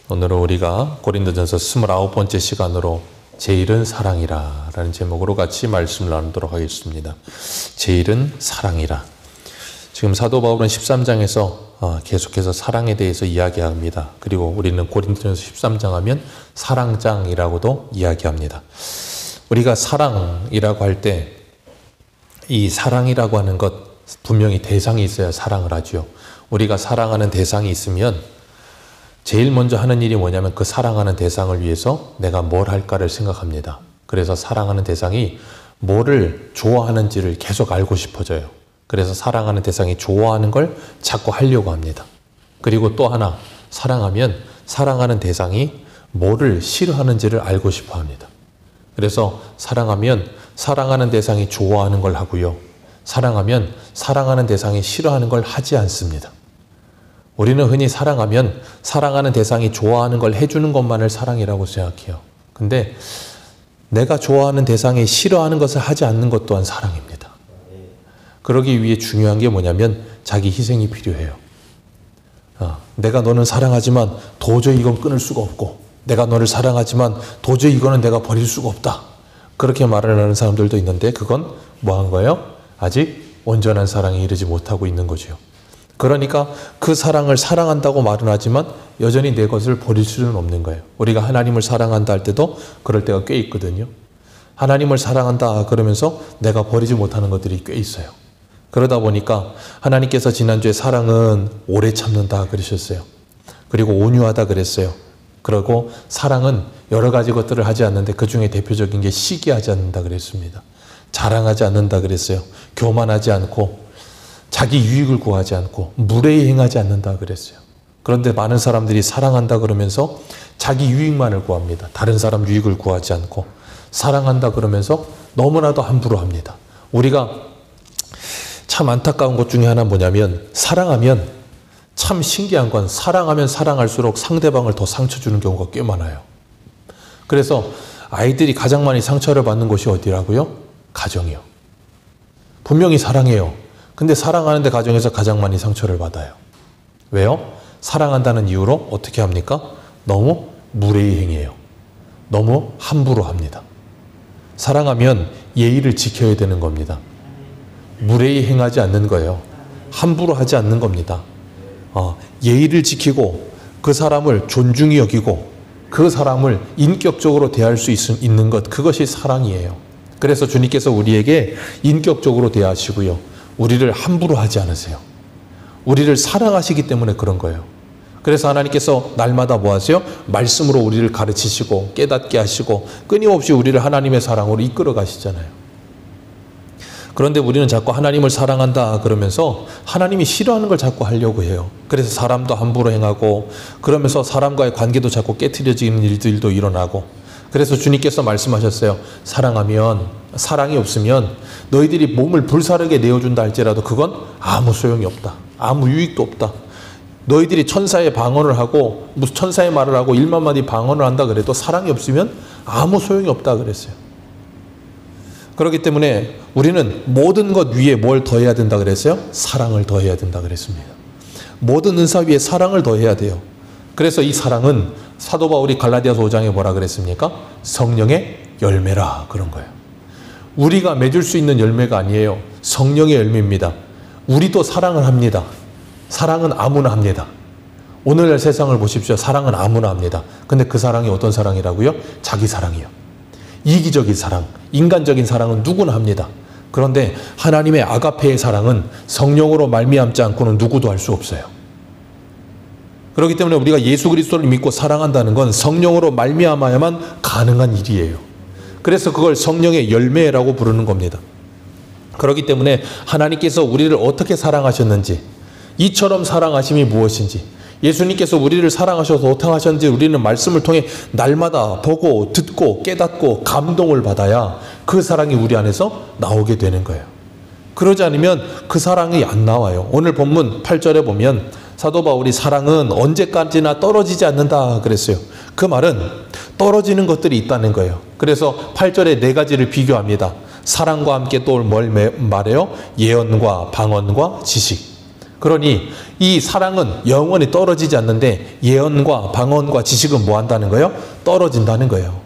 오늘은 우리가 고린도전서 29번째 시간으로 제일은 사랑이라 라는 제목으로 같이 말씀을 나누도록 하겠습니다. 제일은 사랑이라. 지금 사도 바울은 13장에서 계속해서 사랑에 대해서 이야기합니다. 그리고 우리는 고린도전서 13장 하면 사랑장이라고도 이야기합니다. 우리가 사랑이라고 할 때 이 사랑이라고 하는 것 분명히 대상이 있어야 사랑을 하죠. 우리가 사랑하는 대상이 있으면 제일 먼저 하는 일이 뭐냐면 그 사랑하는 대상을 위해서 내가 뭘 할까를 생각합니다. 그래서 사랑하는 대상이 뭐를 좋아하는지를 계속 알고 싶어져요. 그래서 사랑하는 대상이 좋아하는 걸 자꾸 하려고 합니다. 그리고 또 하나, 사랑하면 사랑하는 대상이 뭐를 싫어하는지를 알고 싶어 합니다. 그래서 사랑하면 사랑하는 대상이 좋아하는 걸 하고요. 사랑하면 사랑하는 대상이 싫어하는 걸 하지 않습니다. 우리는 흔히 사랑하면 사랑하는 대상이 좋아하는 걸 해주는 것만을 사랑이라고 생각해요. 근데 내가 좋아하는 대상이 싫어하는 것을 하지 않는 것 또한 사랑입니다. 그러기 위해 중요한 게 뭐냐면 자기 희생이 필요해요. 내가 너는 사랑하지만 도저히 이건 끊을 수가 없고, 내가 너를 사랑하지만 도저히 이거는 내가 버릴 수가 없다. 그렇게 말을 하는 사람들도 있는데 그건 뭐 한 거예요? 아직 온전한 사랑에 이르지 못하고 있는 거죠. 그러니까 그 사랑을 사랑한다고 말은 하지만 여전히 내 것을 버릴 수는 없는 거예요. 우리가 하나님을 사랑한다 할 때도 그럴 때가 꽤 있거든요. 하나님을 사랑한다 그러면서 내가 버리지 못하는 것들이 꽤 있어요. 그러다 보니까 하나님께서 지난주에 사랑은 오래 참는다 그러셨어요. 그리고 온유하다 그랬어요. 그리고 사랑은 여러 가지 것들을 하지 않는데 그 중에 대표적인 게 시기하지 않는다 그랬습니다. 자랑하지 않는다 그랬어요. 교만하지 않고 자기 유익을 구하지 않고 무례히 행하지 않는다 그랬어요. 그런데 많은 사람들이 사랑한다 그러면서 자기 유익만을 구합니다. 다른 사람 유익을 구하지 않고 사랑한다 그러면서 너무나도 함부로 합니다. 우리가 참 안타까운 것 중에 하나 뭐냐면 사랑하면 참 신기한 건 사랑하면 사랑할수록 상대방을 더 상처 주는 경우가 꽤 많아요. 그래서 아이들이 가장 많이 상처를 받는 곳이 어디라고요? 가정이요. 분명히 사랑해요. 근데 사랑하는데 가정에서 가장 많이 상처를 받아요. 왜요? 사랑한다는 이유로 어떻게 합니까? 너무 무례히 행해요. 너무 함부로 합니다. 사랑하면 예의를 지켜야 되는 겁니다. 무례히 행하지 않는 거예요. 함부로 하지 않는 겁니다. 예의를 지키고 그 사람을 존중히 여기고 그 사람을 인격적으로 대할 수 있는 것, 그것이 사랑이에요. 그래서 주님께서 우리에게 인격적으로 대하시고요. 우리를 함부로 하지 않으세요. 우리를 사랑하시기 때문에 그런 거예요. 그래서 하나님께서 날마다 뭐 하세요? 말씀으로 우리를 가르치시고 깨닫게 하시고 끊임없이 우리를 하나님의 사랑으로 이끌어 가시잖아요. 그런데 우리는 자꾸 하나님을 사랑한다 그러면서 하나님이 싫어하는 걸 자꾸 하려고 해요. 그래서 사람도 함부로 행하고 그러면서 사람과의 관계도 자꾸 깨트려지는 일들도 일어나고, 그래서 주님께서 말씀하셨어요. 사랑하면, 사랑이 없으면 너희들이 몸을 불사르게 내어준다 할지라도 그건 아무 소용이 없다. 아무 유익도 없다. 너희들이 천사의 방언을 하고 무슨 천사의 말을 하고 1만 마디 방언을 한다 그래도 사랑이 없으면 아무 소용이 없다 그랬어요. 그렇기 때문에 우리는 모든 것 위에 뭘 더해야 된다 그랬어요? 사랑을 더해야 된다 그랬습니다. 모든 은사 위에 사랑을 더해야 돼요. 그래서 이 사랑은 사도 바울이 갈라디아서 5장에 뭐라 그랬습니까? 성령의 열매라 그런 거예요. 우리가 맺을 수 있는 열매가 아니에요. 성령의 열매입니다. 우리도 사랑을 합니다. 사랑은 아무나 합니다. 오늘날 세상을 보십시오. 사랑은 아무나 합니다. 근데 그 사랑이 어떤 사랑이라고요? 자기 사랑이요. 이기적인 사랑, 인간적인 사랑은 누구나 합니다. 그런데 하나님의 아가페의 사랑은 성령으로 말미암지 않고는 누구도 할 수 없어요. 그렇기 때문에 우리가 예수 그리스도를 믿고 사랑한다는 건 성령으로 말미암아야만 가능한 일이에요. 그래서 그걸 성령의 열매라고 부르는 겁니다. 그렇기 때문에 하나님께서 우리를 어떻게 사랑하셨는지, 이처럼 사랑하심이 무엇인지, 예수님께서 우리를 사랑하셔서 어떻게 하셨는지 우리는 말씀을 통해 날마다 보고 듣고 깨닫고 감동을 받아야 그 사랑이 우리 안에서 나오게 되는 거예요. 그러지 않으면 그 사랑이 안 나와요. 오늘 본문 8절에 보면 사도 바울이 사랑은 언제까지나 떨어지지 않는다 그랬어요. 그 말은 떨어지는 것들이 있다는 거예요. 그래서 8절에 4가지를 비교합니다. 사랑과 함께 또 뭘 말해요? 예언과 방언과 지식. 그러니 이 사랑은 영원히 떨어지지 않는데 예언과 방언과 지식은 뭐 한다는 거예요? 떨어진다는 거예요.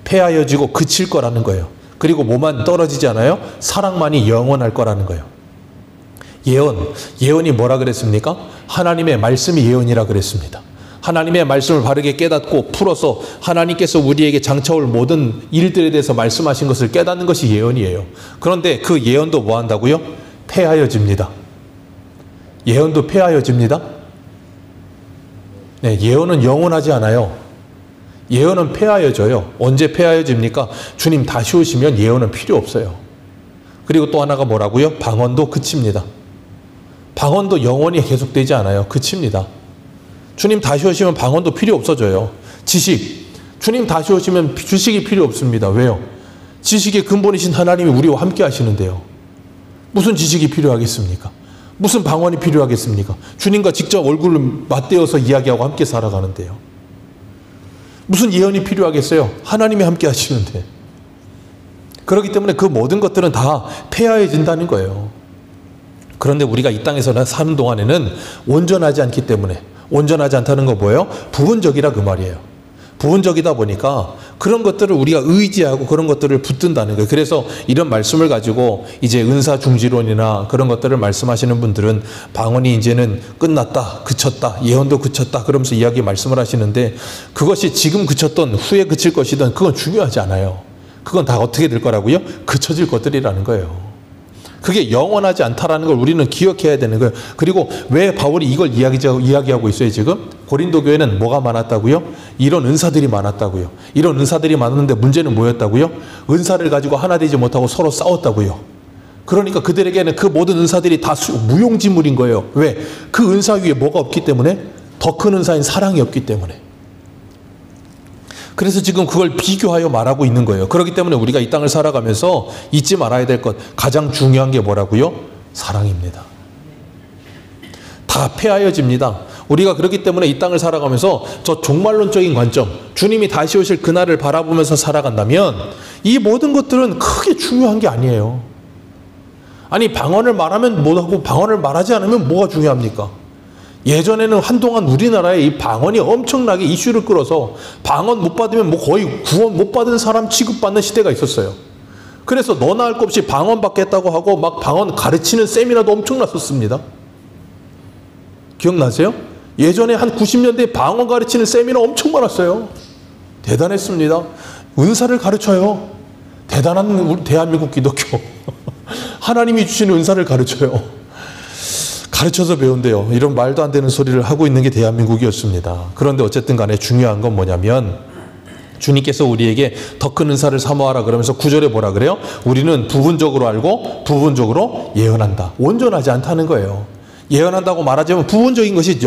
폐하여지고 그칠 거라는 거예요. 그리고 뭐만 떨어지지 않아요? 사랑만이 영원할 거라는 거예요. 예언이 뭐라 그랬습니까? 하나님의 말씀이 예언이라 그랬습니다. 하나님의 말씀을 바르게 깨닫고 풀어서 하나님께서 우리에게 장차올 모든 일들에 대해서 말씀하신 것을 깨닫는 것이 예언이에요. 그런데 그 예언도 뭐 한다고요? 폐하여집니다. 예언도 폐하여집니다. 네, 예언은 영원하지 않아요. 예언은 폐하여져요. 언제 폐하여집니까? 주님 다시 오시면 예언은 필요 없어요. 그리고 또 하나가 뭐라고요? 방언도 그칩니다. 방언도 영원히 계속되지 않아요. 그칩니다. 주님 다시 오시면 방언도 필요 없어져요. 지식, 주님 다시 오시면 지식이 필요 없습니다. 왜요? 지식의 근본이신 하나님이 우리와 함께 하시는데요. 무슨 지식이 필요하겠습니까? 무슨 방언이 필요하겠습니까? 주님과 직접 얼굴을 맞대어서 이야기하고 함께 살아가는데요. 무슨 예언이 필요하겠어요? 하나님이 함께 하시는데. 그렇기 때문에 그 모든 것들은 다 폐하해진다는 거예요. 그런데 우리가 이 땅에서 사는 동안에는 온전하지 않기 때문에, 온전하지 않다는 거 뭐예요? 부분적이라 그 말이에요. 부분적이다 보니까 그런 것들을 우리가 의지하고 그런 것들을 붙든다는 거예요. 그래서 이런 말씀을 가지고 이제 은사중지론이나 그런 것들을 말씀하시는 분들은 방언이 이제는 끝났다, 그쳤다, 예언도 그쳤다 그러면서 이야기 말씀을 하시는데, 그것이 지금 그쳤던 후에 그칠 것이든 그건 중요하지 않아요. 그건 다 어떻게 될 거라고요? 그쳐질 것들이라는 거예요. 그게 영원하지 않다라는 걸 우리는 기억해야 되는 거예요. 그리고 왜 바울이 이걸 이야기하고 있어요 지금? 고린도 교회는 뭐가 많았다고요? 이런 은사들이 많았다고요. 이런 은사들이 많았는데 문제는 뭐였다고요? 은사를 가지고 하나 되지 못하고 서로 싸웠다고요. 그러니까 그들에게는 그 모든 은사들이 다 무용지물인 거예요. 왜? 그 은사 위에 뭐가 없기 때문에? 더 큰 은사인 사랑이 없기 때문에. 그래서 지금 그걸 비교하여 말하고 있는 거예요. 그렇기 때문에 우리가 이 땅을 살아가면서 잊지 말아야 될 것, 가장 중요한 게 뭐라고요? 사랑입니다. 다 폐하여집니다. 우리가 그렇기 때문에 이 땅을 살아가면서 저 종말론적인 관점, 주님이 다시 오실 그날을 바라보면서 살아간다면 이 모든 것들은 크게 중요한 게 아니에요. 아니, 방언을 말하면 뭐하고 방언을 말하지 않으면 뭐가 중요합니까? 예전에는 한동안 우리나라에 이 방언이 엄청나게 이슈를 끌어서 방언 못 받으면 뭐 거의 구원 못 받은 사람 취급받는 시대가 있었어요. 그래서 너나 할 것 없이 방언 받겠다고 하고 막 방언 가르치는 세미나도 엄청났었습니다. 기억나세요? 예전에 한 90년대에 방언 가르치는 세미나 엄청 많았어요. 대단했습니다. 은사를 가르쳐요. 대단한 우리 대한민국 기독교. 하나님이 주신 은사를 가르쳐요. 가르쳐서 배운대요. 이런 말도 안 되는 소리를 하고 있는 게 대한민국이었습니다. 그런데 어쨌든 간에 중요한 건 뭐냐면 주님께서 우리에게 더 큰 은사를 사모하라 그러면서 9절에 뭐라 그래요? 우리는 부분적으로 알고 부분적으로 예언한다. 온전하지 않다는 거예요. 예언한다고 말하자면 부분적인 것이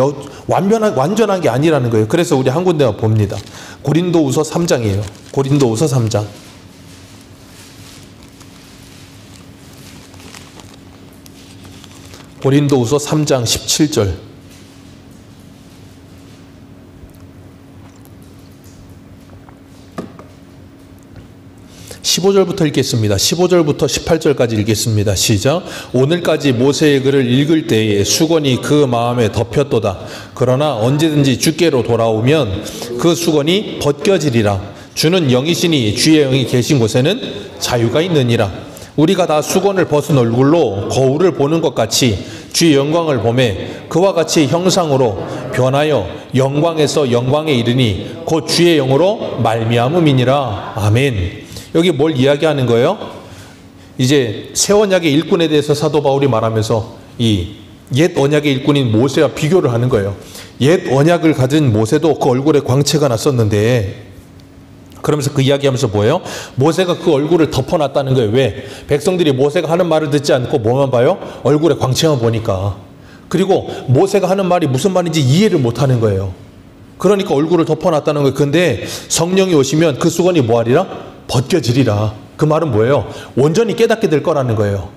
완전한 게 아니라는 거예요. 그래서 우리 한 군데 봅니다. 고린도후서 3장이에요. 고린도후서 3장. 고린도후서 3장 17절. 15절부터 읽겠습니다. 15절부터 18절까지 읽겠습니다. 시작. 오늘까지 모세의 글을 읽을 때에 수건이 그 마음에 덮였도다. 그러나 언제든지 주께로 돌아오면 그 수건이 벗겨지리라. 주는 영이시니 주의 영이 계신 곳에는 자유가 있느니라. 우리가 다 수건을 벗은 얼굴로 거울을 보는 것 같이 주의 영광을 보매 그와 같이 형상으로 변하여 영광에서 영광에 이르니 곧 주의 영으로 말미암음이니라. 아멘. 여기 뭘 이야기하는 거예요? 이제 새 언약의 일꾼에 대해서 사도 바울이 말하면서 이 옛 언약의 일꾼인 모세와 비교를 하는 거예요. 옛 언약을 가진 모세도 그 얼굴에 광채가 났었는데, 그러면서 그 이야기하면서 뭐예요? 모세가 그 얼굴을 덮어놨다는 거예요. 왜? 백성들이 모세가 하는 말을 듣지 않고 뭐만 봐요? 얼굴에 광채만 보니까. 그리고 모세가 하는 말이 무슨 말인지 이해를 못하는 거예요. 그러니까 얼굴을 덮어놨다는 거예요. 근데 성령이 오시면 그 수건이 뭐하리라? 벗겨지리라. 그 말은 뭐예요? 온전히 깨닫게 될 거라는 거예요.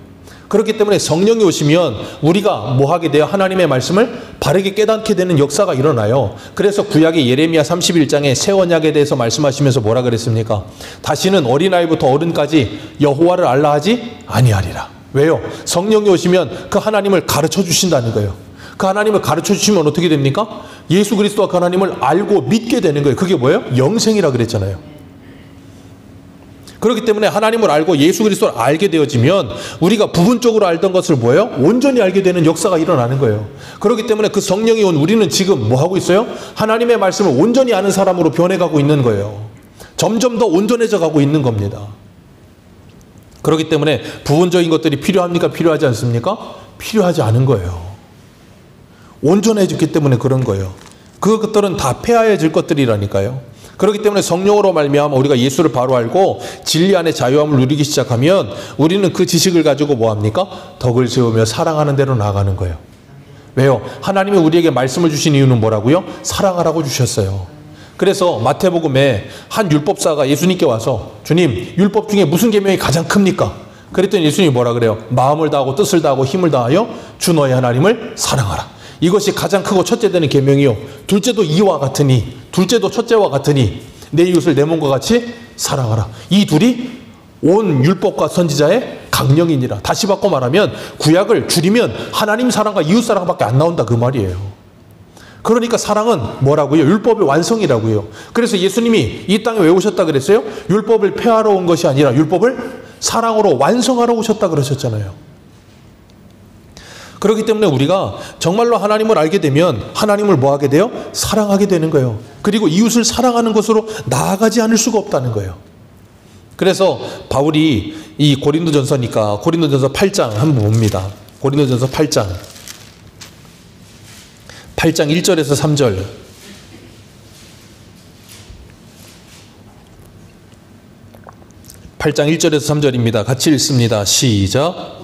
그렇기 때문에 성령이 오시면 우리가 뭐 하게 돼요? 하나님의 말씀을 바르게 깨닫게 되는 역사가 일어나요. 그래서 구약의 예레미야 31장에 새 언약에 대해서 말씀하시면서 뭐라 그랬습니까? 다시는 어린아이부터 어른까지 여호와를 알라 하지 아니하리라. 왜요? 성령이 오시면 그 하나님을 가르쳐 주신다는 거예요. 그 하나님을 가르쳐 주시면 어떻게 됩니까? 예수 그리스도와 그 하나님을 알고 믿게 되는 거예요. 그게 뭐예요? 영생이라 그랬잖아요. 그렇기 때문에 하나님을 알고 예수 그리스도를 알게 되어지면 우리가 부분적으로 알던 것을 뭐예요? 온전히 알게 되는 역사가 일어나는 거예요. 그렇기 때문에 그 성령이 온 우리는 지금 뭐 하고 있어요? 하나님의 말씀을 온전히 아는 사람으로 변해가고 있는 거예요. 점점 더 온전해져 가고 있는 겁니다. 그렇기 때문에 부분적인 것들이 필요합니까? 필요하지 않습니까? 필요하지 않은 거예요. 온전해졌기 때문에 그런 거예요. 그것들은 다 폐하해질 것들이라니까요. 그렇기 때문에 성령으로 말미암아 우리가 예수를 바로 알고 진리 안에 자유함을 누리기 시작하면 우리는 그 지식을 가지고 뭐합니까? 덕을 세우며 사랑하는 대로 나아가는 거예요. 왜요? 하나님이 우리에게 말씀을 주신 이유는 뭐라고요? 사랑하라고 주셨어요. 그래서 마태복음에 한 율법사가 예수님께 와서 주님, 율법 중에 무슨 계명이 가장 큽니까? 그랬더니 예수님이 뭐라 그래요? 마음을 다하고 뜻을 다하고 힘을 다하여 주 너의 하나님을 사랑하라. 이것이 가장 크고 첫째 되는 계명이요. 둘째도 이와 같으니, 둘째도 첫째와 같으니 내 이웃을 내 몸과 같이 사랑하라. 이 둘이 온 율법과 선지자의 강령이니라. 다시 바꿔 말하면 구약을 줄이면 하나님 사랑과 이웃 사랑밖에 안 나온다 그 말이에요. 그러니까 사랑은 뭐라고요? 율법의 완성이라고요. 그래서 예수님이 이 땅에 왜 오셨다 그랬어요? 율법을 폐하러 온 것이 아니라 율법을 사랑으로 완성하러 오셨다 그러셨잖아요. 그렇기 때문에 우리가 정말로 하나님을 알게 되면 하나님을 뭐 하게 돼요? 사랑하게 되는 거예요. 그리고 이웃을 사랑하는 것으로 나아가지 않을 수가 없다는 거예요. 그래서 바울이 이 고린도전서니까 고린도전서 8장 한번 봅니다. 고린도전서 8장 1절에서 3절. 8장 1절에서 3절입니다. 같이 읽습니다. 시작.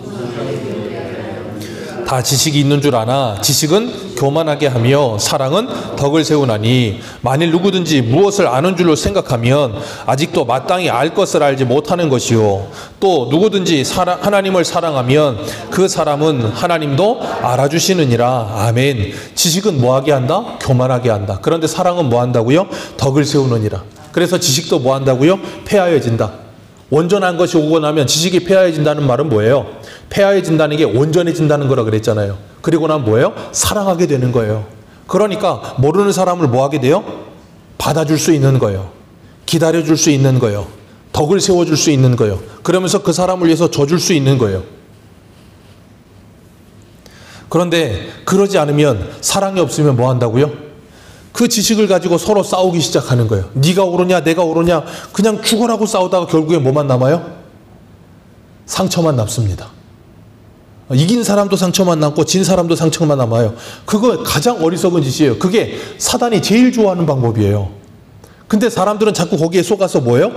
다 지식이 있는 줄 아나 지식은 교만하게 하며 사랑은 덕을 세우나니 만일 누구든지 무엇을 아는 줄로 생각하면 아직도 마땅히 알 것을 알지 못하는 것이요 또 누구든지 하나님을 사랑하면 그 사람은 하나님도 알아주시느니라. 아멘. 지식은 뭐하게 한다? 교만하게 한다. 그런데 사랑은 뭐 한다고요? 덕을 세우느니라. 그래서 지식도 뭐 한다고요? 폐하여진다. 온전한 것이 오고 나면 지식이 폐하해진다는 말은 뭐예요? 폐하해진다는 게 온전해진다는 거라 그랬잖아요. 그리고 난 뭐예요? 사랑하게 되는 거예요. 그러니까 모르는 사람을 뭐 하게 돼요? 받아줄 수 있는 거예요. 기다려줄 수 있는 거예요. 덕을 세워줄 수 있는 거예요. 그러면서 그 사람을 위해서 져줄 수 있는 거예요. 그런데 그러지 않으면 사랑이 없으면 뭐 한다고요? 그 지식을 가지고 서로 싸우기 시작하는 거예요. 네가 옳으냐 내가 옳으냐 그냥 죽어라고 싸우다가 결국에 뭐만 남아요? 상처만 남습니다. 이긴 사람도 상처만 남고 진 사람도 상처만 남아요. 그거 가장 어리석은 짓이에요. 그게 사단이 제일 좋아하는 방법이에요. 근데 사람들은 자꾸 거기에 속아서 뭐예요?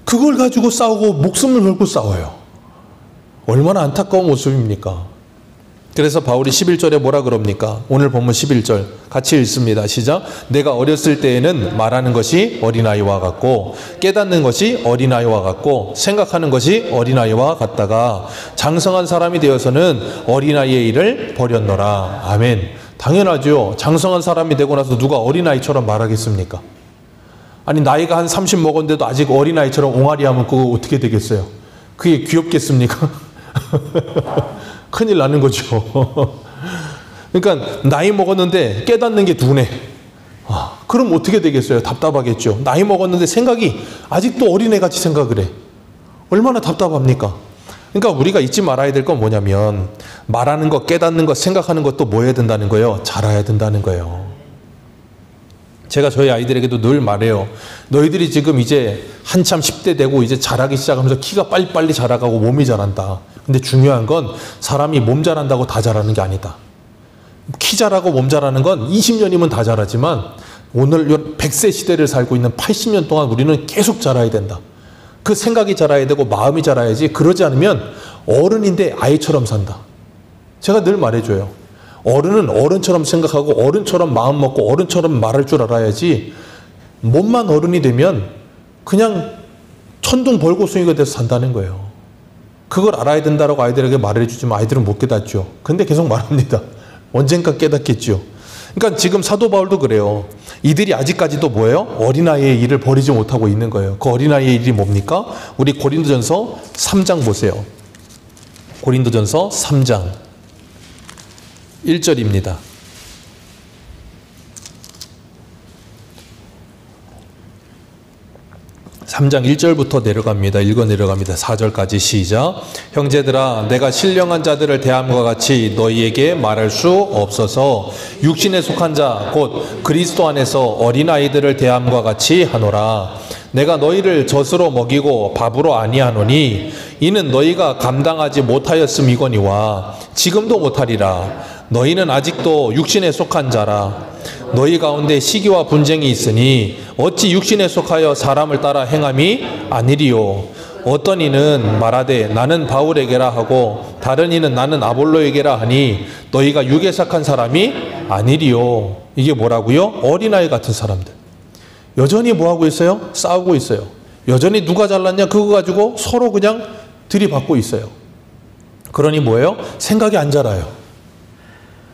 그걸 가지고 싸우고 목숨을 걸고 싸워요. 얼마나 안타까운 모습입니까? 그래서 바울이 11절에 뭐라 그럽니까? 오늘 본문 11절 같이 읽습니다. 시작. 내가 어렸을 때에는 말하는 것이 어린아이와 같고 깨닫는 것이 어린아이와 같고 생각하는 것이 어린아이와 같다가 장성한 사람이 되어서는 어린아이의 일을 버렸노라. 아멘. 당연하죠. 장성한 사람이 되고 나서 누가 어린아이처럼 말하겠습니까? 아니 나이가 한 30 먹었는데도 아직 어린아이처럼 옹알이 하면 그거 어떻게 되겠어요? 그게 귀엽겠습니까? 큰일 나는 거죠. 그러니까 나이 먹었는데 깨닫는 게 두네. 그럼 어떻게 되겠어요? 답답하겠죠. 나이 먹었는데 생각이 아직도 어린애같이 생각을 해. 얼마나 답답합니까? 그러니까 우리가 잊지 말아야 될 건 뭐냐면 말하는 것, 깨닫는 것, 생각하는 것도 뭐 해야 된다는 거예요? 잘해야 된다는 거예요. 제가 저희 아이들에게도 늘 말해요. 너희들이 지금 이제 한참 10대 되고 이제 자라기 시작하면서 키가 빨리빨리 자라가고 몸이 자란다. 근데 중요한 건 사람이 몸 자란다고 다 자라는 게 아니다. 키 자라고 몸 자라는 건 20년이면 다 자라지만 오늘 100세 시대를 살고 있는 80년 동안 우리는 계속 자라야 된다. 그 생각이 자라야 되고 마음이 자라야지. 그러지 않으면 어른인데 아이처럼 산다. 제가 늘 말해줘요. 어른은 어른처럼 생각하고 어른처럼 마음 먹고 어른처럼 말할 줄 알아야지 몸만 어른이 되면 그냥 천둥 벌고숭이가 돼서 산다는 거예요. 그걸 알아야 된다라고 아이들에게 말해주지만 아이들은 못 깨닫죠. 근데 계속 말합니다. 언젠가 깨닫겠죠. 그러니까 지금 사도 바울도 그래요. 이들이 아직까지도 뭐예요? 어린아이의 일을 버리지 못하고 있는 거예요. 그 어린아이의 일이 뭡니까? 우리 고린도전서 3장 보세요. 고린도전서 3장 1절입니다. 3장 1절부터 내려갑니다. 읽어 내려갑니다. 4절까지 시작. 형제들아, 내가 신령한 자들을 대함과 같이 너희에게 말할 수 없어서 육신에 속한 자 곧 그리스도 안에서 어린아이들을 대함과 같이 하노라. 내가 너희를 젖으로 먹이고 밥으로 아니하노니 이는 너희가 감당하지 못하였음이거니와 지금도 못하리라. 너희는 아직도 육신에 속한 자라. 너희 가운데 시기와 분쟁이 있으니 어찌 육신에 속하여 사람을 따라 행함이 아니리요. 어떤 이는 말하되 나는 바울에게라 하고 다른 이는 나는 아볼로에게라 하니 너희가 육에 속한 사람이 아니리요. 이게 뭐라고요? 어린아이 같은 사람들. 여전히 뭐하고 있어요? 싸우고 있어요. 여전히 누가 잘났냐 그거 가지고 서로 그냥 들이받고 있어요. 그러니 뭐예요? 생각이 안 자라요.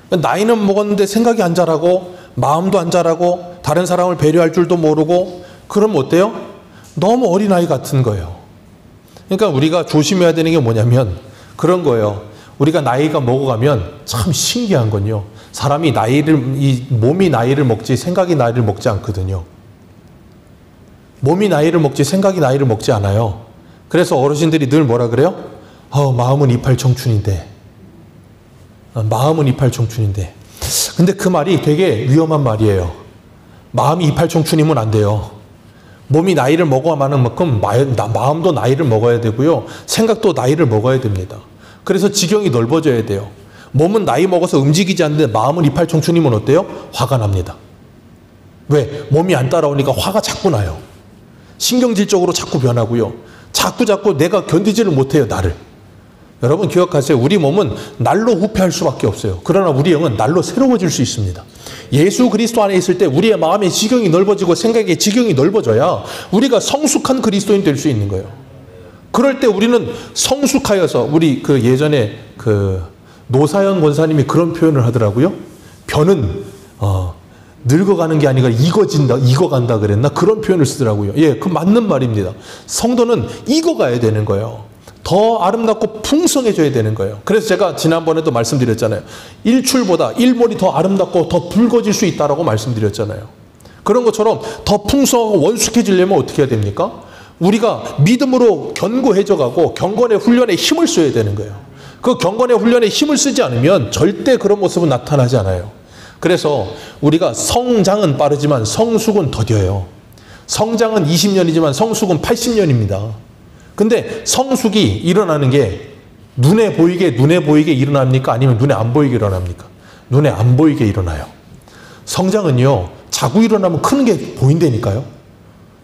나이는 먹었는데 생각이 안 자라고 마음도 안 자라고 다른 사람을 배려할 줄도 모르고 그러면 어때요? 너무 어린아이 같은 거예요. 그러니까 우리가 조심해야 되는 게 뭐냐면 그런 거예요. 우리가 나이가 먹어가면 참 신기한 건요. 사람이 이 몸이 나이를 먹지 생각이 나이를 먹지 않거든요. 몸이 나이를 먹지 생각이 나이를 먹지 않아요. 그래서 어르신들이 늘 뭐라 그래요? 마음은 이팔 청춘인데. 마음은 이팔 청춘인데. 근데 그 말이 되게 위험한 말이에요. 마음이 이팔 청춘이면 안 돼요. 몸이 나이를 먹어가는 만큼 마음도 나이를 먹어야 되고요. 생각도 나이를 먹어야 됩니다. 그래서 지경이 넓어져야 돼요. 몸은 나이 먹어서 움직이지 않는데 마음은 이팔 청춘이면 어때요? 화가 납니다. 왜? 몸이 안 따라오니까 화가 자꾸 나요. 신경질적으로 자꾸 변하고요. 자꾸 내가 견디지를 못해요, 나를. 여러분 기억하세요. 우리 몸은 날로 후퇴할 수밖에 없어요. 그러나 우리 영은 날로 새로워질 수 있습니다. 예수 그리스도 안에 있을 때 우리의 마음의 지경이 넓어지고 생각의 지경이 넓어져야 우리가 성숙한 그리스도인 될 수 있는 거예요. 그럴 때 우리는 성숙하여서 우리 예전에 노사연 권사님이 그런 표현을 하더라고요. 변은 늙어가는 게 아니라 익어간다 그랬나? 그런 표현을 쓰더라고요. 예, 그 맞는 말입니다. 성도는 익어가야 되는 거예요. 더 아름답고 풍성해져야 되는 거예요. 그래서 제가 지난번에도 말씀드렸잖아요. 일출보다 일몰이 더 아름답고 더 붉어질 수 있다라고 말씀드렸잖아요. 그런 것처럼 더 풍성하고 원숙해지려면 어떻게 해야 됩니까? 우리가 믿음으로 견고해져가고 경건의 훈련에 힘을 써야 되는 거예요. 그 경건의 훈련에 힘을 쓰지 않으면 절대 그런 모습은 나타나지 않아요. 그래서 우리가 성장은 빠르지만 성숙은 더뎌요. 성장은 20년이지만 성숙은 80년입니다. 근데 성숙이 일어나는 게 눈에 보이게 일어납니까? 아니면 눈에 안 보이게 일어납니까? 눈에 안 보이게 일어나요. 성장은요, 자고 일어나면 크는 게 보인다니까요.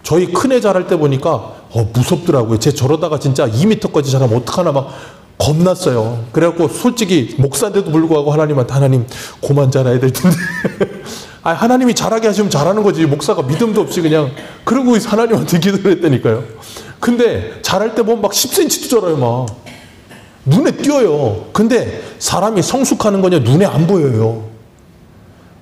저희 큰애 자랄 때 보니까 무섭더라고요. 쟤 저러다가 진짜 2m까지 자라면 어떡하나 막 겁났어요. 그래갖고 솔직히 목사인데도 불구하고 하나님한테 하나님 고만 자라야 될 텐데 하나님이 잘하게 하시면 잘하는 거지 목사가 믿음도 없이 그냥 그러고 하나님한테 기도를 했다니까요. 근데 자랄 때 보면 막 10cm도 자라요. 막 눈에 띄어요. 근데 사람이 성숙하는 거냐 눈에 안 보여요.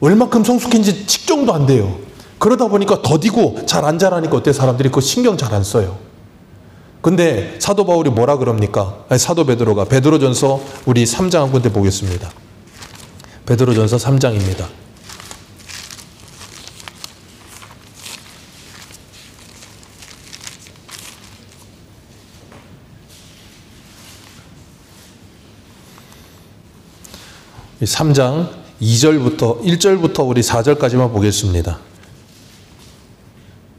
얼마큼 성숙했는지 측정도 안 돼요. 그러다 보니까 더디고 잘 안 자라니까 어때? 사람들이 그거 신경 잘 안 써요. 근데 사도 바울이 뭐라 그럽니까? 사도 베드로가 베드로전서 우리 3장 한 군데 보겠습니다. 베드로전서 3장입니다. 이 3장 1절부터 우리 4절까지만 보겠습니다.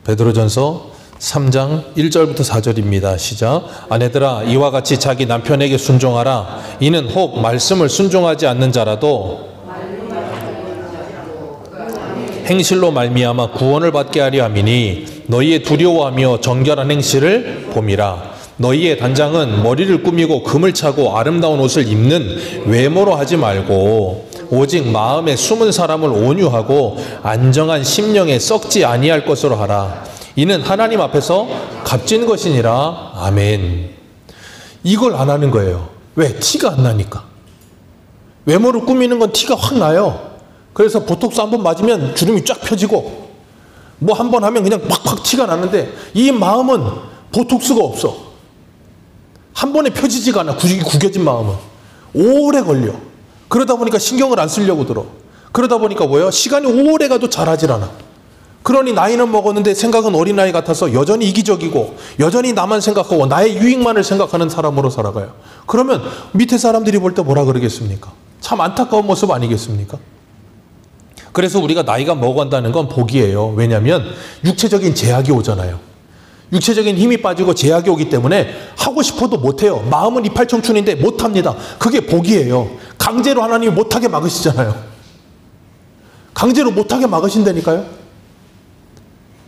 베드로전서 3장 1절부터 4절입니다. 시작. 아내들아 이와 같이 자기 남편에게 순종하라. 이는 혹 말씀을 순종하지 않는 자라도 행실로 말미암아 구원을 받게 하려 함이니 너희의 두려워하며 정결한 행실을 봄이라. 너희의 단장은 머리를 꾸미고 금을 차고 아름다운 옷을 입는 외모로 하지 말고 오직 마음에 숨은 사람을 온유하고 안정한 심령에 썩지 아니할 것으로 하라. 이는 하나님 앞에서 값진 것이니라. 아멘. 이걸 안 하는 거예요. 왜? 티가 안 나니까. 외모를 꾸미는 건 티가 확 나요. 그래서 보톡스 한번 맞으면 주름이 쫙 펴지고 뭐 한 번 하면 그냥 팍팍 티가 나는데 이 마음은 보톡스가 없어. 한 번에 펴지지가 않아. 구겨진 마음은 오래 걸려. 그러다 보니까 신경을 안 쓰려고 들어. 그러다 보니까 뭐예요? 시간이 오래 가도 잘하질 않아. 그러니 나이는 먹었는데 생각은 어린아이 같아서 여전히 이기적이고 여전히 나만 생각하고 나의 유익만을 생각하는 사람으로 살아가요. 그러면 밑에 사람들이 볼 때 뭐라 그러겠습니까? 참 안타까운 모습 아니겠습니까? 그래서 우리가 나이가 먹어간다는 건 복이에요. 왜냐하면 육체적인 제약이 오잖아요. 육체적인 힘이 빠지고 제약이 오기 때문에 하고 싶어도 못해요. 마음은 이팔 청춘인데 못합니다. 그게 복이에요. 강제로 하나님이 못하게 막으시잖아요. 강제로 못하게 막으신다니까요.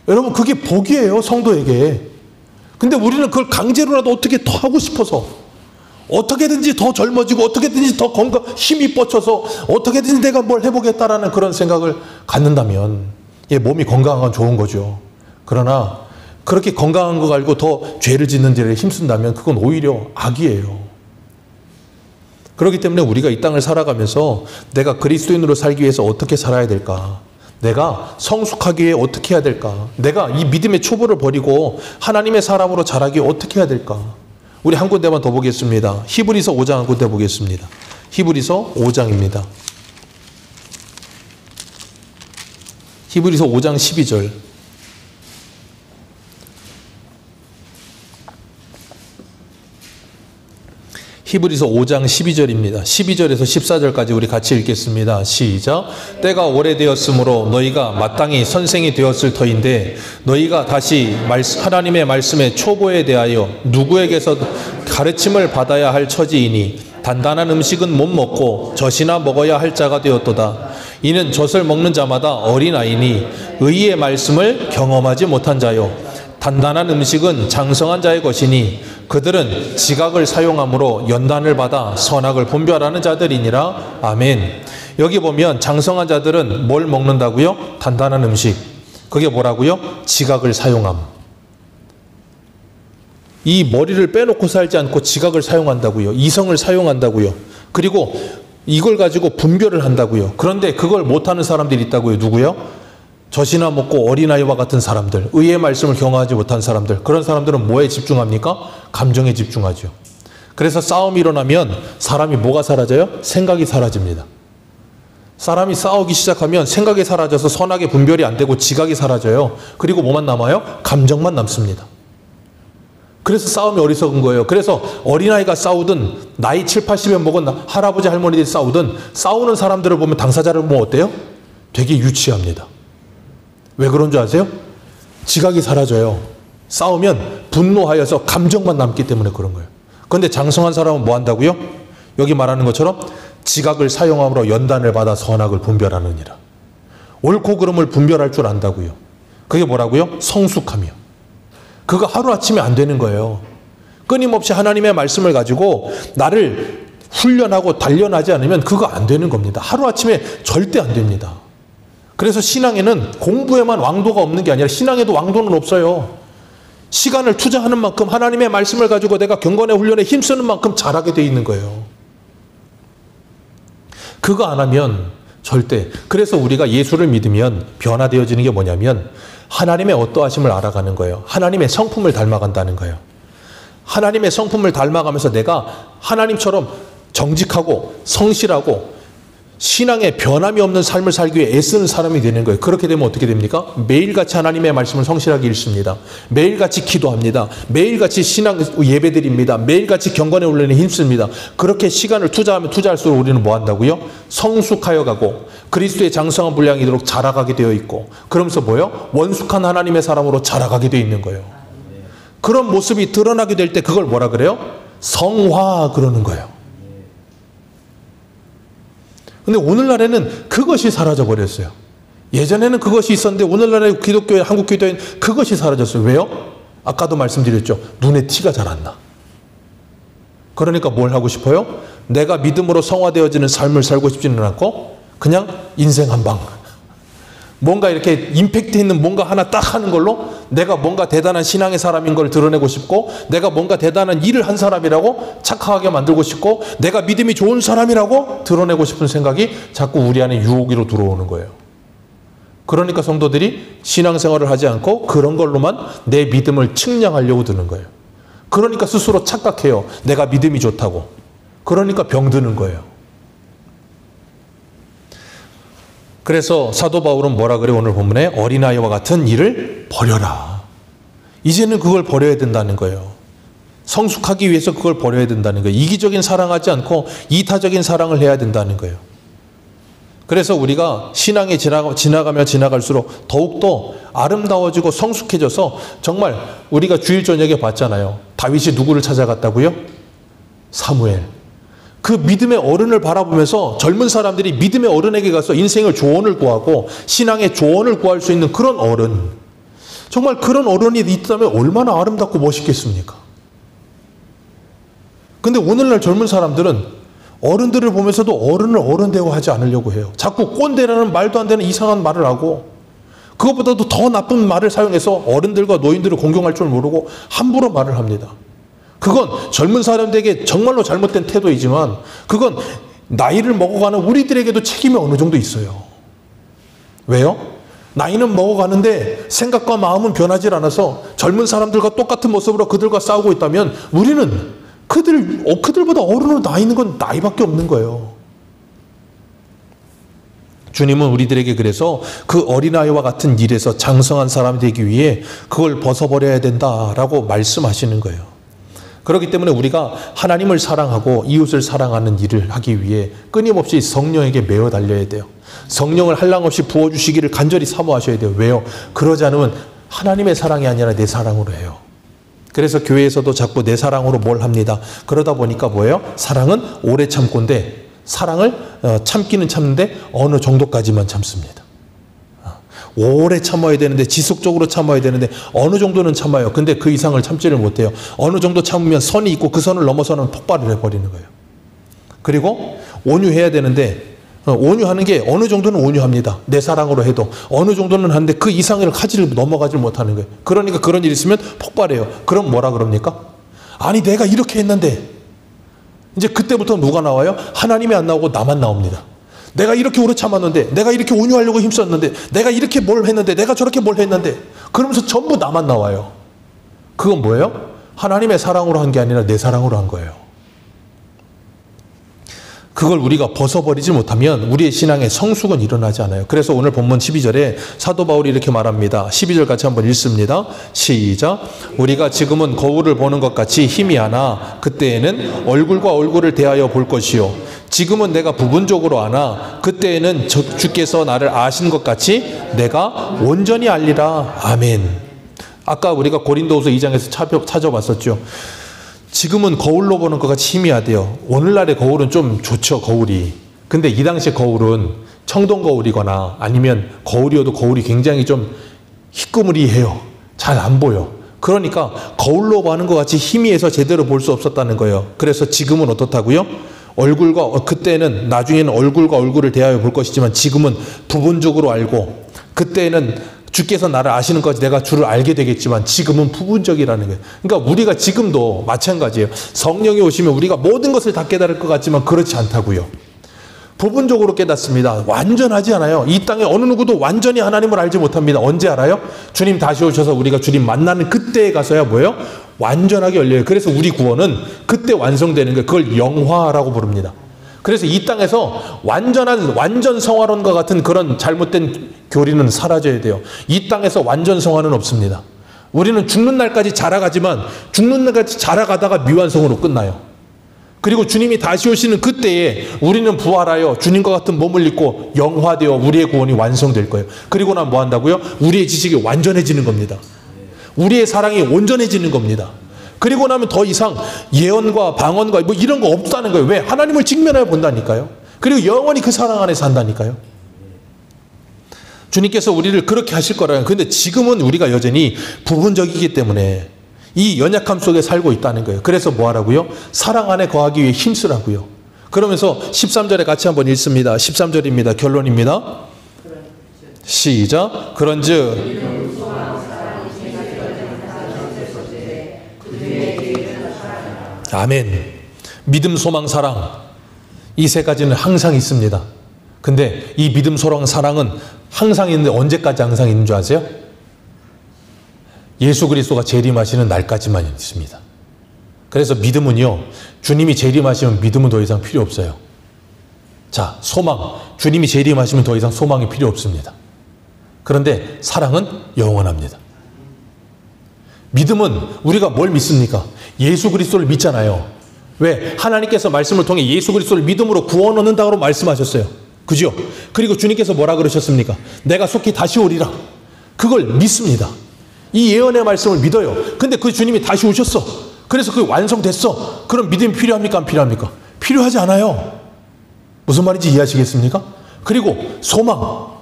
여러분 그게 복이에요. 성도에게. 근데 우리는 그걸 강제로라도 어떻게 더 하고 싶어서 어떻게든지 더 젊어지고 어떻게든지 더 힘이 뻗쳐서 어떻게든지 내가 뭘 해보겠다라는 그런 생각을 갖는다면 몸이 건강한 건 좋은 거죠. 그러나 그렇게 건강한 거 가지고 더 죄를 짓는 일에 힘쓴다면 그건 오히려 악이에요. 그렇기 때문에 우리가 이 땅을 살아가면서 내가 그리스도인으로 살기 위해서 어떻게 살아야 될까? 내가 성숙하기 위해 어떻게 해야 될까? 내가 이 믿음의 초보를 버리고 하나님의 사람으로 자라기 위해 어떻게 해야 될까? 우리 한 군데만 더 보겠습니다. 히브리서 5장 한 군데 보겠습니다. 히브리서 5장입니다. 히브리서 5장 12절. 히브리서 5장 12절입니다. 12절에서 14절까지 우리 같이 읽겠습니다. 시작. 때가 오래되었으므로 너희가 마땅히 선생이 되었을 터인데 너희가 다시 하나님의 말씀의 초보에 대하여 누구에게서 가르침을 받아야 할 처지이니 단단한 음식은 못 먹고 젖이나 먹어야 할 자가 되었도다. 이는 젖을 먹는 자마다 어린아이니 의의 말씀을 경험하지 못한 자요. 단단한 음식은 장성한 자의 것이니 그들은 지각을 사용함으로 연단을 받아 선악을 분별하는 자들이니라. 아멘. 여기 보면 장성한 자들은 뭘 먹는다고요? 단단한 음식. 그게 뭐라고요? 지각을 사용함. 이 머리를 빼놓고 살지 않고 지각을 사용한다고요. 이성을 사용한다고요. 그리고 이걸 가지고 분별을 한다고요. 그런데 그걸 못하는 사람들이 있다고요. 누구요? 젖이나 먹고 어린아이와 같은 사람들, 의의 말씀을 경험하지 못한 사람들, 그런 사람들은 뭐에 집중합니까? 감정에 집중하죠. 그래서 싸움이 일어나면 사람이 뭐가 사라져요? 생각이 사라집니다. 사람이 싸우기 시작하면 생각이 사라져서 선악의 분별이 안 되고 지각이 사라져요. 그리고 뭐만 남아요? 감정만 남습니다. 그래서 싸움이 어리석은 거예요. 그래서 어린아이가 싸우든 나이 7, 80에 먹은 할아버지 할머니들이 싸우든 싸우는 사람들을 보면 당사자를 보면 어때요? 되게 유치합니다. 왜 그런 줄 아세요? 지각이 사라져요. 싸우면 분노하여서 감정만 남기 때문에 그런 거예요. 그런데 장성한 사람은 뭐 한다고요? 여기 말하는 것처럼 지각을 사용함으로 연단을 받아 선악을 분별하느니라. 옳고 그름을 분별할 줄 안다고요. 그게 뭐라고요? 성숙하며. 그거 하루아침에 안 되는 거예요. 끊임없이 하나님의 말씀을 가지고 나를 훈련하고 단련하지 않으면 그거 안 되는 겁니다. 하루아침에 절대 안 됩니다. 그래서 신앙에는 공부에만 왕도가 없는 게 아니라 신앙에도 왕도는 없어요. 시간을 투자하는 만큼 하나님의 말씀을 가지고 내가 경건의 훈련에 힘쓰는 만큼 잘하게 돼 있는 거예요. 그거 안 하면 절대. 그래서 우리가 예수를 믿으면 변화되어지는 게 뭐냐면 하나님의 어떠하심을 알아가는 거예요. 하나님의 성품을 닮아간다는 거예요. 하나님의 성품을 닮아가면서 내가 하나님처럼 정직하고 성실하고 신앙에 변함이 없는 삶을 살기 위해 애쓰는 사람이 되는 거예요. 그렇게 되면 어떻게 됩니까? 매일같이 하나님의 말씀을 성실하게 읽습니다. 매일같이 기도합니다. 매일같이 신앙 예배드립니다. 매일같이 경건의 훈련에 힘씁니다. 그렇게 시간을 투자하면 투자할수록 우리는 뭐 한다고요? 성숙하여 가고 그리스도의 장성한 분량이 이도록 자라가게 되어 있고 그러면서 뭐요? 원숙한 하나님의 사람으로 자라가게 되어 있는 거예요. 그런 모습이 드러나게 될 때 그걸 뭐라 그래요? 성화 그러는 거예요. 근데 오늘날에는 그것이 사라져 버렸어요. 예전에는 그것이 있었는데 오늘날의 기독교회, 한국 기독교회는 그것이 사라졌어요. 왜요? 아까도 말씀드렸죠. 눈에 티가 잘 안 나. 그러니까 뭘 하고 싶어요? 내가 믿음으로 성화되어지는 삶을 살고 싶지는 않고 그냥 인생 한 방. 뭔가 이렇게 임팩트 있는 뭔가 하나 딱 하는 걸로 내가 뭔가 대단한 신앙의 사람인 걸 드러내고 싶고 내가 뭔가 대단한 일을 한 사람이라고 착각하게 만들고 싶고 내가 믿음이 좋은 사람이라고 드러내고 싶은 생각이 자꾸 우리 안에 유혹으로 들어오는 거예요. 그러니까 성도들이 신앙생활을 하지 않고 그런 걸로만 내 믿음을 측량하려고 드는 거예요. 그러니까 스스로 착각해요. 내가 믿음이 좋다고. 그러니까 병드는 거예요. 그래서 사도 바울은 뭐라 그래? 오늘 본문에 어린아이와 같은 일을 버려라. 이제는 그걸 버려야 된다는 거예요. 성숙하기 위해서 그걸 버려야 된다는 거예요. 이기적인 사랑하지 않고 이타적인 사랑을 해야 된다는 거예요. 그래서 우리가 신앙이 지나가면 지나갈수록 더욱더 아름다워지고 성숙해져서 정말 우리가 주일 저녁에 봤잖아요. 다윗이 누구를 찾아갔다고요? 사무엘. 그 믿음의 어른을 바라보면서 젊은 사람들이 믿음의 어른에게 가서 인생의 조언을 구하고 신앙의 조언을 구할 수 있는 그런 어른. 정말 그런 어른이 있다면 얼마나 아름답고 멋있겠습니까? 근데 오늘날 젊은 사람들은 어른들을 보면서도 어른을 어른 대우하지 않으려고 해요. 자꾸 꼰대라는 말도 안 되는 이상한 말을 하고 그것보다도 더 나쁜 말을 사용해서 어른들과 노인들을 공경할 줄 모르고 함부로 말을 합니다. 그건 젊은 사람들에게 정말로 잘못된 태도이지만 그건 나이를 먹어가는 우리들에게도 책임이 어느 정도 있어요. 왜요? 나이는 먹어가는데 생각과 마음은 변하지 않아서 젊은 사람들과 똑같은 모습으로 그들과 싸우고 있다면 우리는 그들보다 어른으로 나 있는 건 나이밖에 없는 거예요. 주님은 우리들에게 그래서 그 어린아이와 같은 일에서 장성한 사람이 되기 위해 그걸 벗어버려야 된다라고 말씀하시는 거예요. 그렇기 때문에 우리가 하나님을 사랑하고 이웃을 사랑하는 일을 하기 위해 끊임없이 성령에게 매어 달려야 돼요. 성령을 한량없이 부어주시기를 간절히 사모하셔야 돼요. 왜요? 그러지 않으면 하나님의 사랑이 아니라 내 사랑으로 해요. 그래서 교회에서도 자꾸 내 사랑으로 뭘 합니다. 그러다 보니까 뭐예요? 사랑은 오래 참고인데 사랑을 참기는 참는데 어느 정도까지만 참습니다. 오래 참아야 되는데 지속적으로 참아야 되는데 어느 정도는 참아요. 근데 그 이상을 참지를 못해요. 어느 정도 참으면 선이 있고 그 선을 넘어서는 폭발을 해버리는 거예요. 그리고 온유해야 되는데 온유하는 게 어느 정도는 온유합니다. 내 사랑으로 해도 어느 정도는 하는데 그 이상을 넘어가지 못하는 거예요. 그러니까 그런 일이 있으면 폭발해요. 그럼 뭐라 그럽니까? 아니 내가 이렇게 했는데 이제 그때부터 누가 나와요? 하나님이 안 나오고 나만 나옵니다. 내가 이렇게 오래 참았는데 내가 이렇게 온유하려고 힘썼는데 내가 이렇게 뭘 했는데 내가 저렇게 뭘 했는데 그러면서 전부 나만 나와요. 그건 뭐예요? 하나님의 사랑으로 한 게 아니라 내 사랑으로 한 거예요. 그걸 우리가 벗어버리지 못하면 우리의 신앙의 성숙은 일어나지 않아요. 그래서 오늘 본문 12절에 사도 바울이 이렇게 말합니다. 12절 같이 한번 읽습니다. 시작. 우리가 지금은 거울을 보는 것 같이 희미하나 그때에는 얼굴과 얼굴을 대하여 볼 것이요. 지금은 내가 부분적으로 아나 그때에는 주께서 나를 아신 것 같이 내가 온전히 알리라. 아멘. 아까 우리가 고린도후서 2장에서 찾아봤었죠. 지금은 거울로 보는 것 같이 희미하대요. 오늘날의 거울은 좀 좋죠, 거울이. 근데 이 당시 거울은 청동 거울이거나 아니면 거울이어도 거울이 굉장히 좀 희끄무리해요. 잘 안 보여. 그러니까 거울로 보는 것 같이 희미해서 제대로 볼 수 없었다는 거예요. 그래서 지금은 어떻다고요? 그때는 나중에는 얼굴과 얼굴을 대하여 볼 것이지만 지금은 부분적으로 알고 그때는 주께서 나를 아시는 것까지 내가 주를 알게 되겠지만 지금은 부분적이라는 거예요. 그러니까 우리가 지금도 마찬가지예요. 성령이 오시면 우리가 모든 것을 다 깨달을 것 같지만 그렇지 않다고요. 부분적으로 깨닫습니다. 완전하지 않아요. 이 땅에 어느 누구도 완전히 하나님을 알지 못합니다. 언제 알아요? 주님 다시 오셔서 우리가 주님 만나는 그때에 가서야 뭐예요? 완전하게 열려요. 그래서 우리 구원은 그때 완성되는 거예요. 그걸 영화라고 부릅니다. 그래서 이 땅에서 완전 성화론과 같은 그런 잘못된 교리는 사라져야 돼요. 이 땅에서 완전 성화는 없습니다. 우리는 죽는 날까지 자라가지만 죽는 날까지 자라가다가 미완성으로 끝나요. 그리고 주님이 다시 오시는 그때에 우리는 부활하여 주님과 같은 몸을 입고 영화되어 우리의 구원이 완성될 거예요. 그리고 나면 뭐 한다고요? 우리의 지식이 완전해지는 겁니다. 우리의 사랑이 온전해지는 겁니다. 그리고 나면 더 이상 예언과 방언과 뭐 이런 거 없다는 거예요. 왜? 하나님을 직면하여 본다니까요. 그리고 영원히 그 사랑 안에 산다니까요. 주님께서 우리를 그렇게 하실 거라요. 근데 지금은 우리가 여전히 부분적이기 때문에 이 연약함 속에 살고 있다는 거예요. 그래서 뭐 하라고요? 사랑 안에 거하기 위해 힘쓰라고요. 그러면서 13절에 같이 한번 읽습니다. 13절입니다. 결론입니다. 시작. 그런즉 아멘. 믿음, 소망, 사랑 이 세 가지는 항상 있습니다. 근데 이 믿음, 소망, 사랑은 항상 있는데 언제까지 항상 있는 줄 아세요? 예수 그리스도가 재림하시는 날까지만 있습니다. 그래서 믿음은요, 주님이 재림하시면 믿음은 더 이상 필요 없어요. 자, 소망. 주님이 재림하시면 더 이상 소망이 필요 없습니다. 그런데 사랑은 영원합니다. 믿음은 우리가 뭘 믿습니까? 예수 그리스도를 믿잖아요. 왜? 하나님께서 말씀을 통해 예수 그리스도를 믿음으로 구원 얻는다고 말씀하셨어요. 그죠? 그리고 주님께서 뭐라 그러셨습니까? 내가 속히 다시 오리라. 그걸 믿습니다. 이 예언의 말씀을 믿어요. 근데 그 주님이 다시 오셨어. 그래서 그게 완성됐어. 그럼 믿음이 필요합니까? 안 필요합니까? 필요하지 않아요. 무슨 말인지 이해하시겠습니까? 그리고 소망.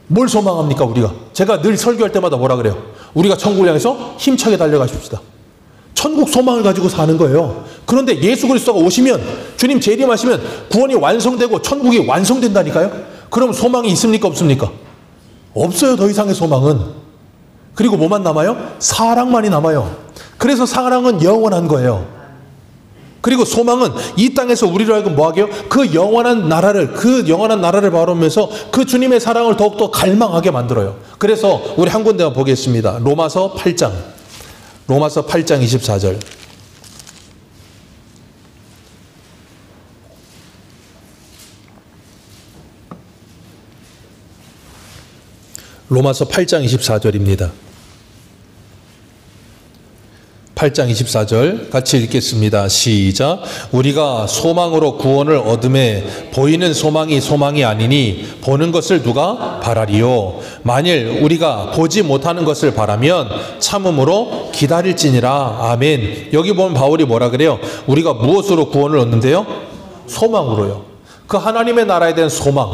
뭘 소망합니까, 우리가? 제가 늘 설교할 때마다 뭐라 그래요? 우리가 천국을 향해서 힘차게 달려가십시다. 천국 소망을 가지고 사는 거예요. 그런데 예수 그리스도가 오시면, 주님 재림하시면 구원이 완성되고 천국이 완성된다니까요? 그럼 소망이 있습니까, 없습니까? 없어요, 더 이상의 소망은. 그리고 뭐만 남아요? 사랑만이 남아요. 그래서 사랑은 영원한 거예요. 그리고 소망은 이 땅에서 우리로 하여금 뭐하게요? 그 영원한 나라를 바라보면서 그 주님의 사랑을 더욱더 갈망하게 만들어요. 그래서 우리 한 군데만 보겠습니다. 로마서 8장 24절. 로마서 8장 24절입니다. 8장 24절 같이 읽겠습니다. 시작. 우리가 소망으로 구원을 얻음에 보이는 소망이 아니니 보는 것을 누가 바라리요. 만일 우리가 보지 못하는 것을 바라면 참음으로 기다릴지니라. 아멘. 여기 보면 바울이 뭐라 그래요? 우리가 무엇으로 구원을 얻는데요? 소망으로요. 그 하나님의 나라에 대한 소망.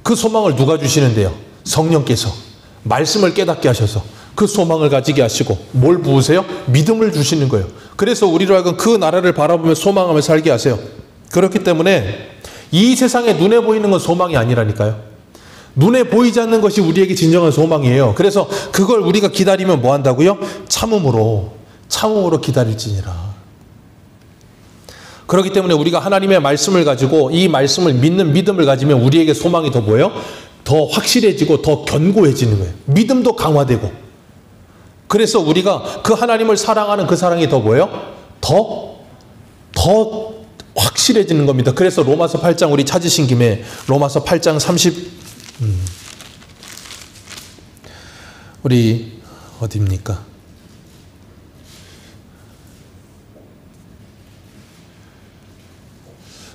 그 소망을 누가 주시는데요? 성령께서 말씀을 깨닫게 하셔서 그 소망을 가지게 하시고 뭘 부으세요? 믿음을 주시는 거예요. 그래서 우리로 하여금 그 나라를 바라보며 소망하며 살게 하세요. 그렇기 때문에 이 세상에 눈에 보이는 건 소망이 아니라니까요. 눈에 보이지 않는 것이 우리에게 진정한 소망이에요. 그래서 그걸 우리가 기다리면 뭐 한다고요? 참음으로 기다릴지니라. 그렇기 때문에 우리가 하나님의 말씀을 가지고 이 말씀을 믿는 믿음을 가지면 우리에게 소망이 더 뭐예요? 더 확실해지고 더 견고해지는 거예요. 믿음도 강화되고. 그래서 우리가 그 하나님을 사랑하는 그 사랑이 더 뭐예요? 더 확실해지는 겁니다. 그래서 로마서 8장 우리 찾으신 김에 로마서 8장 30 우리 어디입니까?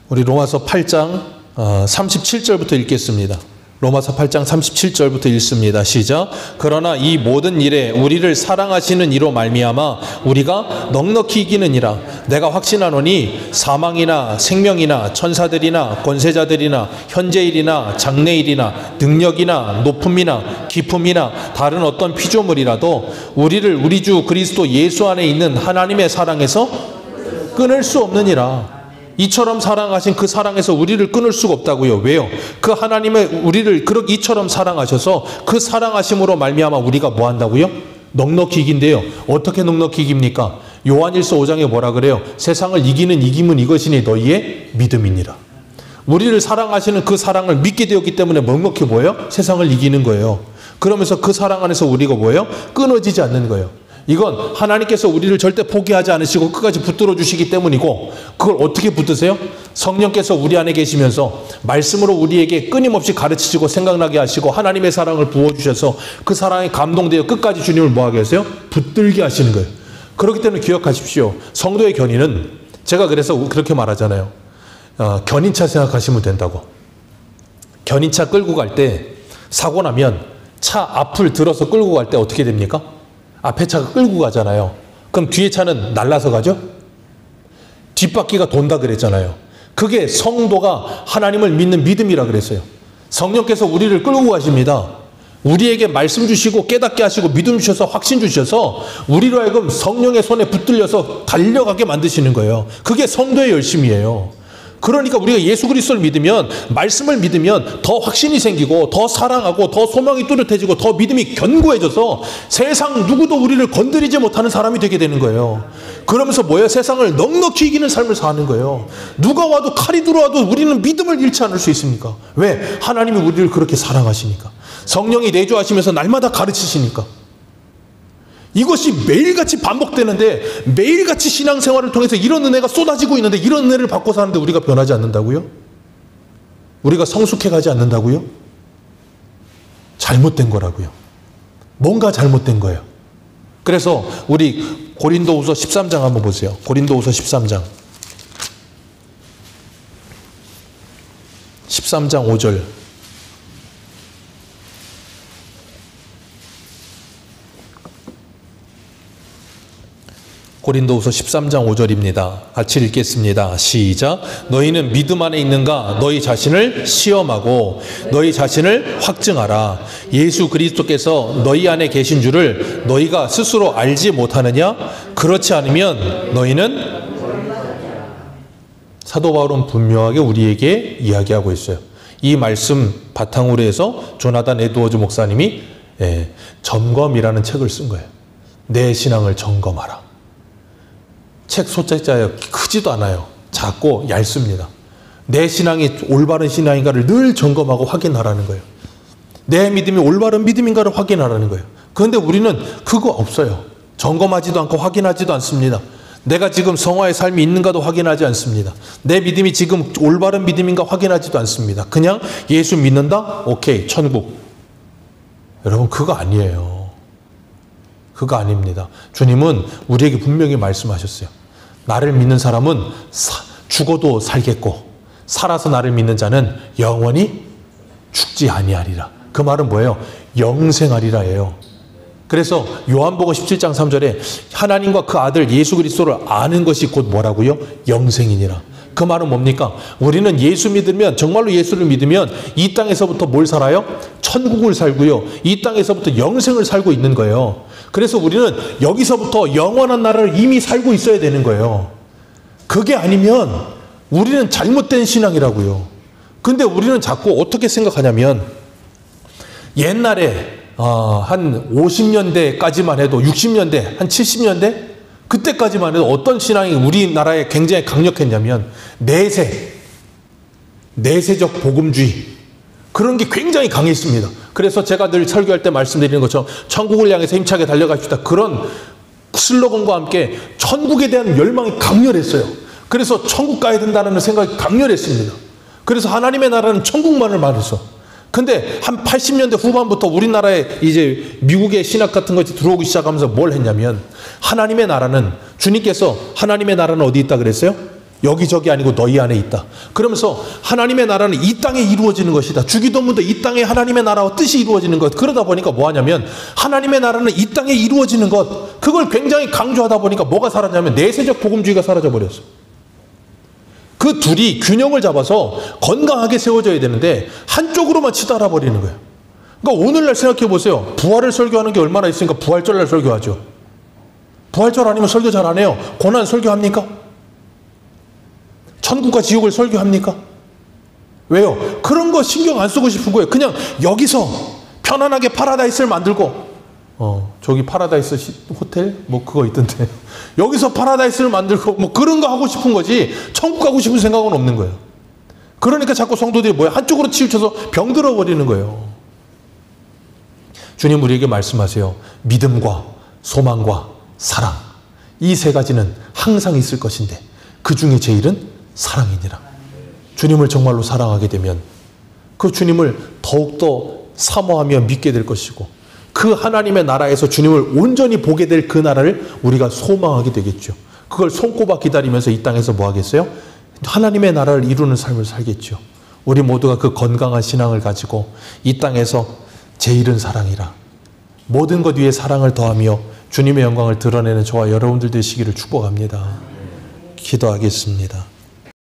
우리 로마서 8장 37절부터 읽겠습니다. 로마서 8장 37절부터 읽습니다. 시작. 그러나 이 모든 일에 우리를 사랑하시는 이로 말미암아 우리가 넉넉히 이기느니라. 내가 확신하노니 사망이나 생명이나 천사들이나 권세자들이나 현재일이나 장래일이나 능력이나 높음이나 깊음이나 다른 어떤 피조물이라도 우리를 우리 주 그리스도 예수 안에 있는 하나님의 사랑에서 끊을 수 없느니라. 이처럼 사랑하신 그 사랑에서 우리를 끊을 수가 없다고요. 왜요? 그 하나님의 우리를 이처럼 사랑하셔서 그 사랑하심으로 말미암아 우리가 뭐 한다고요? 넉넉히 이긴대요. 어떻게 넉넉히 이깁니까? 요한일서 5장에 뭐라 그래요? 세상을 이기는 이김은 이것이니 너희의 믿음이니라. 우리를 사랑하시는 그 사랑을 믿게 되었기 때문에 넉넉히 뭐예요? 세상을 이기는 거예요. 그러면서 그 사랑 안에서 우리가 뭐예요? 끊어지지 않는 거예요. 이건 하나님께서 우리를 절대 포기하지 않으시고 끝까지 붙들어 주시기 때문이고, 그걸 어떻게 붙드세요? 성령께서 우리 안에 계시면서 말씀으로 우리에게 끊임없이 가르치시고 생각나게 하시고 하나님의 사랑을 부어주셔서 그 사랑에 감동되어 끝까지 주님을 뭐하게 하세요? 붙들게 하시는 거예요. 그렇기 때문에 기억하십시오. 성도의 견인은, 제가 그래서 그렇게 말하잖아요. 견인차 생각하시면 된다고. 견인차 끌고 갈 때 사고 나면 차 앞을 들어서 끌고 갈 때 어떻게 됩니까? 앞에 차가 끌고 가잖아요. 그럼 뒤에 차는 날라서 가죠? 뒷바퀴가 돈다 그랬잖아요. 그게 성도가 하나님을 믿는 믿음이라 그랬어요. 성령께서 우리를 끌고 가십니다. 우리에게 말씀 주시고 깨닫게 하시고 믿음 주셔서 확신 주셔서 우리로 하여금 성령의 손에 붙들려서 달려가게 만드시는 거예요. 그게 성도의 열심이에요. 그러니까 우리가 예수 그리스도를 믿으면, 말씀을 믿으면 더 확신이 생기고 더 사랑하고 더 소망이 뚜렷해지고 더 믿음이 견고해져서 세상 누구도 우리를 건드리지 못하는 사람이 되게 되는 거예요. 그러면서 뭐예요? 세상을 넉넉히 이기는 삶을 사는 거예요. 누가 와도 칼이 들어와도 우리는 믿음을 잃지 않을 수 있습니까? 왜? 하나님이 우리를 그렇게 사랑하시니까. 성령이 내주하시면서 날마다 가르치시니까. 이것이 매일같이 반복되는데, 매일같이 신앙생활을 통해서 이런 은혜가 쏟아지고 있는데 이런 은혜를 받고 사는데 우리가 변하지 않는다고요? 우리가 성숙해 가지 않는다고요? 잘못된 거라고요. 뭔가 잘못된 거예요. 그래서 우리 고린도후서 13장 한번 보세요. 고린도후서 13장 5절. 고린도후서 13장 5절입니다. 같이 읽겠습니다. 시작. 너희는 믿음 안에 있는가? 너희 자신을 시험하고 너희 자신을 확증하라. 예수 그리스도께서 너희 안에 계신 줄을 너희가 스스로 알지 못하느냐? 그렇지 않으면 너희는 사도 바울은 분명하게 우리에게 이야기하고 있어요. 이 말씀 바탕으로 해서 조나단 에드워즈 목사님이 점검이라는 책을 쓴 거예요. 내 신앙을 점검하라. 책 소책자예요. 크지도 않아요. 작고 얇습니다. 내 신앙이 올바른 신앙인가를 늘 점검하고 확인하라는 거예요. 내 믿음이 올바른 믿음인가를 확인하라는 거예요. 그런데 우리는 그거 없어요. 점검하지도 않고 확인하지도 않습니다. 내가 지금 성화의 삶이 있는가도 확인하지 않습니다. 내 믿음이 지금 올바른 믿음인가 확인하지도 않습니다. 그냥 예수 믿는다? 오케이, 천국. 여러분, 그거 아니에요. 그거 아닙니다. 주님은 우리에게 분명히 말씀하셨어요. 나를 믿는 사람은 죽어도 살겠고 살아서 나를 믿는 자는 영원히 죽지 아니하리라. 그 말은 뭐예요? 영생하리라예요. 그래서 요한복음 17장 3절에 하나님과 그 아들 예수 그리스도를 아는 것이 곧 뭐라고요? 영생이니라. 그 말은 뭡니까? 우리는 예수 믿으면, 정말로 예수를 믿으면 이 땅에서부터 뭘 살아요? 천국을 살고요. 이 땅에서부터 영생을 살고 있는 거예요. 그래서 우리는 여기서부터 영원한 나라를 이미 살고 있어야 되는 거예요. 그게 아니면 우리는 잘못된 신앙이라고요. 근데 우리는 자꾸 어떻게 생각하냐면 옛날에 한 50년대까지만 해도 60년대, 한 70년대 그때까지만 해도 어떤 신앙이 우리나라에 굉장히 강력했냐면 내세적 복음주의 그런 게 굉장히 강했습니다. 그래서 제가 늘 설교할 때 말씀드리는 것처럼 천국을 향해서 힘차게 달려갑시다. 그런 슬로건과 함께 천국에 대한 열망이 강렬했어요. 그래서 천국 가야 된다는 생각이 강렬했습니다. 그래서 하나님의 나라는 천국만을 말했어. 근데 한 80년대 후반부터 우리나라에 이제 미국의 신학 같은 것이 들어오기 시작하면서 뭘 했냐면 하나님의 나라는, 주님께서 하나님의 나라는 어디 있다 그랬어요? 여기저기 아니고 너희 안에 있다. 그러면서 하나님의 나라는 이 땅에 이루어지는 것이다. 주기도문도 이 땅에 하나님의 나라와 뜻이 이루어지는 것. 그러다 보니까 뭐 하냐면 하나님의 나라는 이 땅에 이루어지는 것. 그걸 굉장히 강조하다 보니까 뭐가 사라졌냐면 내세적 복음주의가 사라져 버렸어. 그 둘이 균형을 잡아서 건강하게 세워져야 되는데 한쪽으로만 치달아 버리는 거예요. 그러니까 오늘날 생각해 보세요. 부활을 설교하는 게 얼마나 있으니까 부활절날 설교하죠. 부활절 아니면 설교 잘 안 해요. 고난 설교합니까? 천국과 지옥을 설교합니까? 왜요? 그런 거 신경 안 쓰고 싶은 거예요. 그냥 여기서 편안하게 파라다이스를 만들고 저기 파라다이스 호텔? 뭐 그거 있던데. 여기서 파라다이스를 만들고 뭐 그런 거 하고 싶은 거지 천국 가고 싶은 생각은 없는 거예요. 그러니까 자꾸 성도들이 뭐야? 한쪽으로 치우쳐서 병들어 버리는 거예요. 주님 우리에게 말씀하세요. 믿음과 소망과 사랑. 이 세 가지는 항상 있을 것인데 그 중에 제일은 사랑이니라. 주님을 정말로 사랑하게 되면 그 주님을 더욱더 사모하며 믿게 될 것이고 그 하나님의 나라에서 주님을 온전히 보게 될 그 나라를 우리가 소망하게 되겠죠. 그걸 손꼽아 기다리면서 이 땅에서 뭐 하겠어요? 하나님의 나라를 이루는 삶을 살겠죠. 우리 모두가 그 건강한 신앙을 가지고 이 땅에서 제일은 사랑이라. 모든 것 위에 사랑을 더하며 주님의 영광을 드러내는 저와 여러분들 되시기를 축복합니다. 기도하겠습니다.